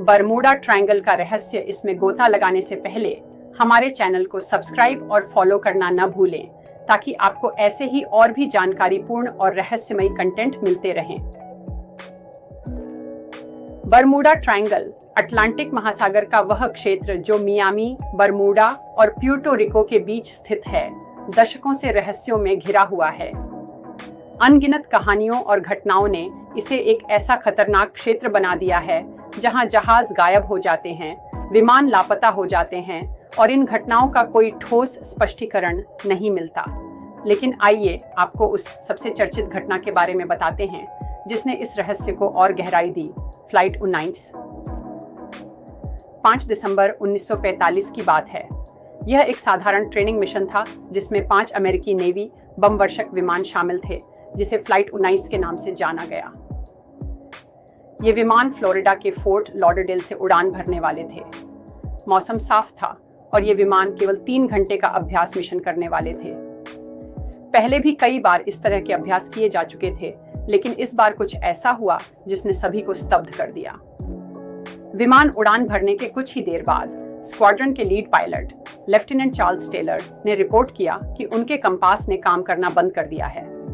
Bermuda triangle का रहस्य इसमें गोता लगाने से पहले हमारे चैनल को सब्सक्राइब और फॉलो करना न भूलें, ताकि आपको ऐसे ही और भी जानकारीपूर्ण और रहस्यमयी कंटेंट मिलते रहें। बरमूडा ट्रायंगल अटलांटिक महासागर का वह क्षेत्र जो मियामी, बरमूडा और प्यूर्टो रिको के बीच स्थित है, दशकों से रहस्यों में घिरा हुआ है। अनगिनत कहानियों और घटनाओं ने इसे एक ऐसा खतरनाक क्षेत्र बना दिया है जहां जहाज गायब हो जाते हैं, विमान लापता हो जाते हैं और इन घटनाओं का कोई ठोस स्पष्टीकरण नहीं मिलता। लेकिन आइए आपको उस सबसे चर्चित घटना के बारे में बताते हैं जिसने इस रहस्य को और गहराई दी। फ्लाइट 19 5 दिसंबर 1945 की बात है। यह एक साधारण ट्रेनिंग मिशन था जिसमें 5 अमेरिकी नेवी बमवर्षक विमान शामिल थे, जिसे फ्लाइट 19 के नाम से जाना गया। ये विमान फ्लोरिडा के फोर्ट लॉडरडेल से उड़ान भरने वाले थे। मौसम साफ था और ये विमान केवल 3 घंटे का अभ्यास मिशन करने वाले थे। पहले भी कई बार इस तरह के अभ्यास किए जा चुके थे, लेकिन इस बार कुछ ऐसा हुआ जिसने सभी को स्तब्ध कर दिया। विमान उड़ान भरने के कुछ ही देर बाद स्क्वाड्रन के lead pilot lieutenant Charles Taylor ने रिपोर्ट किया कि उनके कंपास ने काम करना बंद कर दिया है।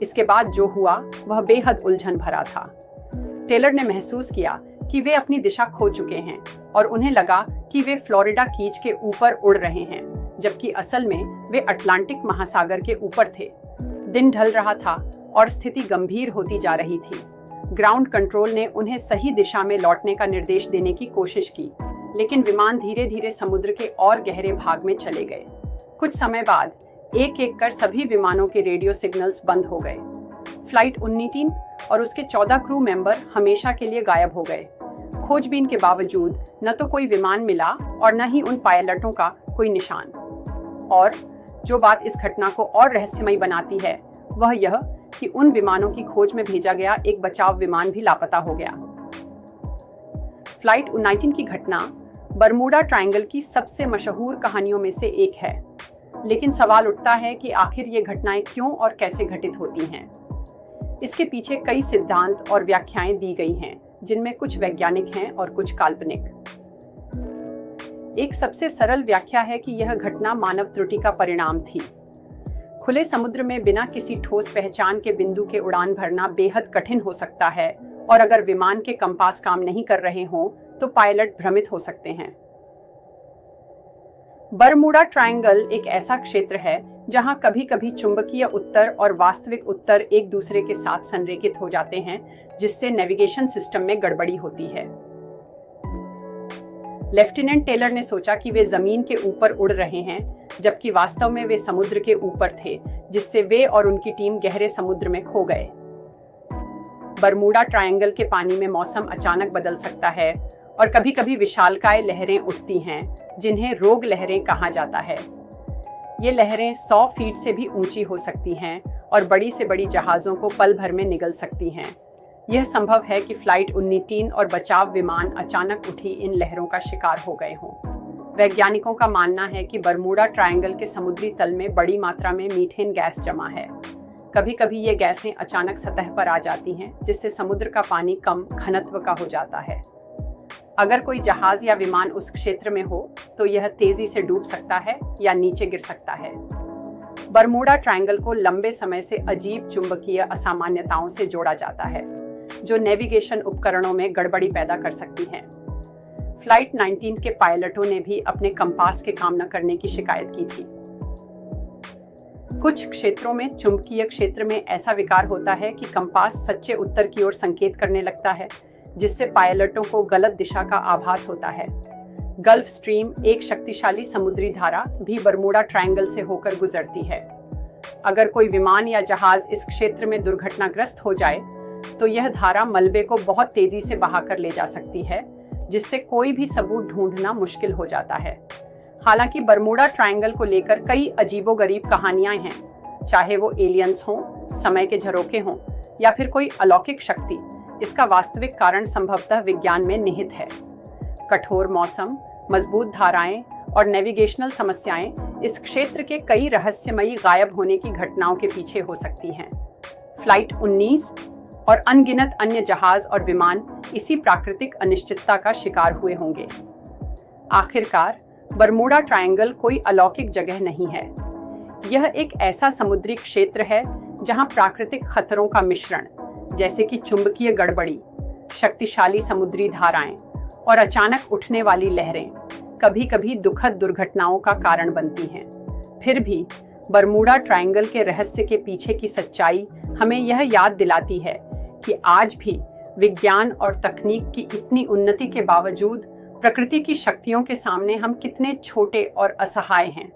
इसके बाद जो हुआ वह बेहद उलझन भरा था। टेलर ने महसूस किया कि वे अपनी दिशा खो चुके हैं और उन्हें लगा कि वे फ्लोरिडा कीच के ऊपर उड़ रहे हैं, जबकि असल में वे अटलांटिक महासागर के ऊपर थे। दिन ढल रहा था और स्थिति गंभीर होती जा रही थी। ग्राउंड कंट्रोल ने उन्हें सही दिशा में लौटने का निर्देश देने की कोशिश की, लेकिन विमान धीरे धीरे समुद्र के और गहरे भाग में चले गए। कुछ समय बाद एक एक कर सभी विमानों के रेडियो सिग्नल्स बंद हो गए। फ्लाइट 19 और उसके 14 क्रू मेंबर हमेशा के लिए गायब हो गए। खोजबीन के बावजूद न तो कोई विमान मिला और न ही उन पायलटों का कोई निशान। और जो बात इस घटना को और रहस्यमयी बनाती है वह यह कि उन विमानों की खोज में भेजा गया एक बचाव विमान भी लापता हो गया। फ्लाइट 19 की घटना बरमूडा ट्रायंगल की सबसे मशहूर कहानियों में से एक है, लेकिन सवाल उठता है कि आखिर ये घटनाएं क्यों और कैसे घटित होती हैं। इसके पीछे कई सिद्धांत और व्याख्याएं दी गई हैं, जिनमें कुछ वैज्ञानिक हैं और कुछ काल्पनिक। एक सबसे सरल व्याख्या है कि यह घटना मानव त्रुटि का परिणाम थी। खुले समुद्र में बिना किसी ठोस पहचान के बिंदु के उड़ान भरना बेहद कठिन हो सकता है, और अगर विमान के कंपास काम नहीं कर रहे हों तो पायलट भ्रमित हो सकते हैं। बरमूडा ट्रायंगल एक ऐसा क्षेत्र है जहां कभी-कभी चुंबकीय उत्तर और वास्तविक उत्तर एक दूसरे के साथ संरेखित हो जाते हैं, जिससे नेविगेशन सिस्टम में गड़बड़ी होती है। लेफ्टिनेंट टेलर ने सोचा कि वे जमीन के ऊपर उड़ रहे हैं, जबकि वास्तव में वे समुद्र के ऊपर थे, जिससे वे और उनकी टीम गहरे समुद्र में खो गए। बरमूडा ट्रायंगल के पानी में मौसम अचानक बदल सकता है और कभी-कभी विशालकाय लहरें उठती हैं, जिन्हें रोग लहरें कहा जाता है। ये लहरें 100 फीट से भी ऊंची हो सकती हैं और बड़ी से बड़ी जहाज़ों को पल भर में निगल सकती हैं। यह संभव है कि फ्लाइट 19 और बचाव विमान अचानक उठी इन लहरों का शिकार हो गए हों। वैज्ञानिकों का मानना है कि बरमूडा ट्रायंगल के समुद्री तल में बड़ी मात्रा में मीथेन गैस जमा है। कभी-कभी ये गैसें अचानक सतह पर आ जाती हैं, जिससे समुद्र का पानी कम घनत्व का हो जाता है। अगर कोई जहाज या विमान उस क्षेत्र में हो तो यह तेजी से डूब सकता है या नीचे गिर सकता है। बरमूडा ट्रायंगल को लंबे समय से अजीब चुंबकीय असामान्यताओं से जोड़ा जाता है, जो नेविगेशन उपकरणों में गड़बड़ी पैदा कर सकती हैं। फ्लाइट 19 के पायलटों ने भी अपने कंपास के काम न करने की शिकायत की थी। कुछ क्षेत्रों में चुंबकीय क्षेत्र में ऐसा विकार होता है कि कंपास सच्चे उत्तर की ओर संकेत करने लगता है, जिससे पायलटों को गलत दिशा का आभास होता है। गल्फ स्ट्रीम, एक शक्तिशाली समुद्री धारा, भी बरमूडा ट्रायंगल से होकर गुजरती है। अगर कोई विमान या जहाज इस क्षेत्र में दुर्घटनाग्रस्त हो जाए तो यह धारा मलबे को बहुत तेजी से बहाकर ले जा सकती है, जिससे कोई भी सबूत ढूंढना मुश्किल हो जाता है। हालांकि बरमूडा ट्रायंगल को लेकर कई अजीबोगरीब कहानियां हैं, चाहे वो एलियंस हों, समय के झरोखे हों या फिर कोई अलौकिक शक्ति। इसका वास्तविक कारण संभवतः विज्ञान में निहित है। कठोर मौसम, मजबूत धाराएं और नेविगेशनल समस्याएं इस क्षेत्र के कई रहस्यमयी गायब होने की घटनाओं के पीछे हो सकती हैं। फ्लाइट 19 और अनगिनत अन्य जहाज और विमान इसी प्राकृतिक अनिश्चितता का शिकार हुए होंगे। आखिरकार बरमूडा ट्रायंगल कोई अलौकिक जगह नहीं है। यह एक ऐसा समुद्री क्षेत्र है जहां प्राकृतिक खतरों का मिश्रण, जैसे कि चुंबकीय गड़बड़ी, शक्तिशाली समुद्री धाराएं और अचानक उठने वाली लहरें, कभी कभी दुखद दुर्घटनाओं का कारण बनती हैं। फिर भी बरमूडा ट्रायंगल के रहस्य के पीछे की सच्चाई हमें यह याद दिलाती है कि आज भी विज्ञान और तकनीक की इतनी उन्नति के बावजूद प्रकृति की शक्तियों के सामने हम कितने छोटे और असहाय हैं।